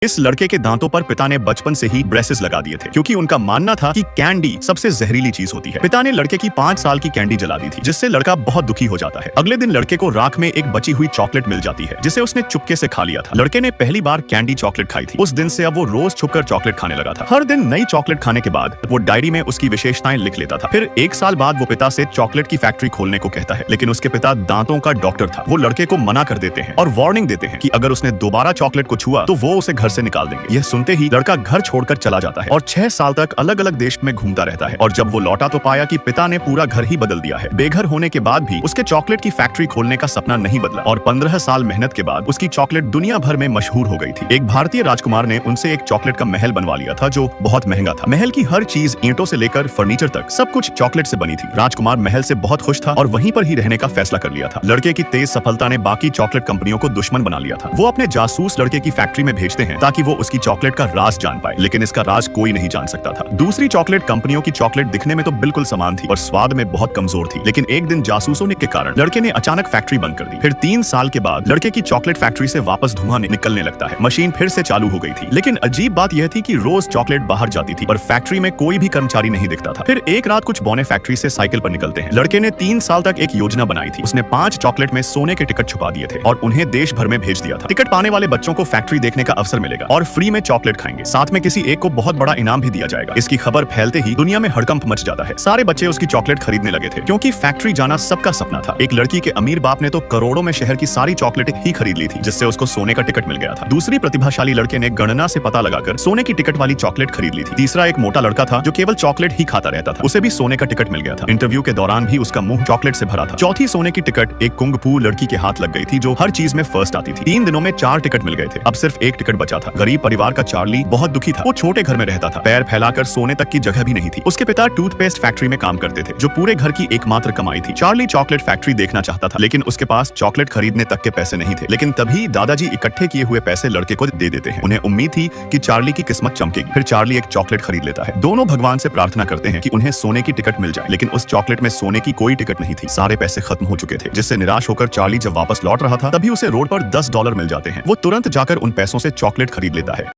इस लड़के के दांतों पर पिता ने बचपन से ही ब्रेसेस लगा दिए थे क्योंकि उनका मानना था कि कैंडी सबसे जहरीली चीज होती है। पिता ने लड़के की 5 साल की कैंडी जला दी थी, जिससे लड़का बहुत दुखी हो जाता है। अगले दिन लड़के को राख में एक बची हुई चॉकलेट मिल जाती है, जिसे उसने चुपके से खा लिया था। लड़के ने पहली बार कैंडी चॉकलेट खाई थी। उस दिन से अब वो रोज छुपकर चॉकलेट खाने लगा था। हर दिन नई चॉकलेट खाने के बाद वो डायरी में उसकी विशेषताएं लिख लेता था। फिर 1 साल बाद वो पिता से चॉकलेट की फैक्ट्री खोलने को कहता है, लेकिन उसके पिता दांतों का डॉक्टर था। वो लड़के को मना कर देते हैं और वार्निंग देते हैं कि अगर उसने दोबारा चॉकलेट को छुआ तो वो उसे घर से निकाल देंगे। यह सुनते ही लड़का घर छोड़कर चला जाता है और 6 साल तक अलग अलग देश में घूमता रहता है। और जब वो लौटा तो पाया कि पिता ने पूरा घर ही बदल दिया है। बेघर होने के बाद भी उसके चॉकलेट की फैक्ट्री खोलने का सपना नहीं बदला और 15 साल मेहनत के बाद उसकी चॉकलेट दुनिया भर में मशहूर हो गई थी। एक भारतीय राजकुमार ने उनसे एक चॉकलेट का महल बनवा लिया था, जो बहुत महंगा था। महल की हर चीज, ईंटों से लेकर फर्नीचर तक, सब कुछ चॉकलेट से बनी थी। राजकुमार महल से बहुत खुश था और वहीं पर ही रहने का फैसला कर लिया था। लड़के की तेज सफलता ने बाकी चॉकलेट कंपनियों को दुश्मन बना लिया था। वो अपने जासूस लड़के की फैक्ट्री में भेजते हैं ताकि वो उसकी चॉकलेट का राज जान पाए, लेकिन इसका राज कोई नहीं जान सकता था। दूसरी चॉकलेट कंपनियों की चॉकलेट दिखने में तो बिल्कुल समान थी और स्वाद में बहुत कमजोर थी। लेकिन एक दिन जासूसों के कारण लड़के ने अचानक फैक्ट्री बंद कर दी। फिर 3 साल के बाद लड़के की चॉकलेट फैक्ट्री से वापस धुआं निकलने लगता है। मशीन फिर से चालू हो गई थी, लेकिन अजीब बात यह थी कि रोज चॉकलेट बाहर जाती थी और फैक्ट्री में कोई भी कर्मचारी नहीं दिखता था। फिर एक रात कुछ बौने फैक्ट्री से साइकिल पर निकलते हैं। लड़के ने 3 साल तक एक योजना बनाई थी। उसने 5 चॉकलेट में सोने के टिकट छुपा दिए थे और उन्हें देश भर में भेज दिया था। टिकट पाने वाले बच्चों को फैक्ट्री देखने का अवसर मिलेगा और फ्री में चॉकलेट खाएंगे। साथ में किसी एक को बहुत बड़ा इनाम भी दिया जाएगा। इसकी खबर फैलते ही दुनिया में हड़कंप मच जाता है। सारे बच्चे उसकी चॉकलेट खरीदने लगे थे क्योंकि फैक्ट्री जाना सबका सपना था। एक लड़की के अमीर बाप ने तो करोड़ों में शहर की सारी चॉकलेट ही खरीद ली थी, जिससे उसको सोने का टिकट मिल गया था। दूसरी प्रतिभाशाली लड़के ने गणना से पता लगाकर सोने की टिकट वाली चॉकलेट खरीद ली थी। तीसरा एक मोटा लड़का था जो केवल चॉकलेट ही खाता रहता था। उसे भी सोने का टिकट मिल गया था। इंटरव्यू के दौरान भी उसका मुंह चॉकलेट से भरा था। चौथी सोने की टिकट एक कुंग-फू लड़की के हाथ लग गई थी, जो हर चीज में फर्स्ट आती थी। 3 दिनों में 4 टिकट मिल गए थे। अब सिर्फ एक टिकट बचा था। गरीब परिवार का चार्ली बहुत दुखी था। वो छोटे घर में रहता था, पैर फैलाकर सोने तक की जगह भी नहीं थी। उसके पिता टूथपेस्ट फैक्ट्री में काम करते थे, जो पूरे घर की एकमात्र कमाई थी। चार्ली चॉकलेट फैक्ट्री देखना चाहता था, लेकिन उसके पास चॉकलेट खरीदने तक के पैसे नहीं थे। लेकिन तभी दादाजी इकट्ठे किए हुए पैसे लड़के को दे देते हैं। उन्हें उम्मीद थी कि चार्ली की किस्मत चमकेगी। फिर चार्ली एक चॉकलेट खरीद लेता है। दोनों भगवान से प्रार्थना करते हैं कि उन्हें सोने की टिकट मिल जाए, लेकिन उस चॉकलेट में सोने की कोई टिकट नहीं थी। सारे पैसे खत्म हो चुके थे, जिससे निराश होकर चार्ली जब वापस लौट रहा था, तभी उसे रोड पर $10 मिल जाते हैं। वो तुरंत जाकर उन पैसों से चॉकलेट खरीद लेता है।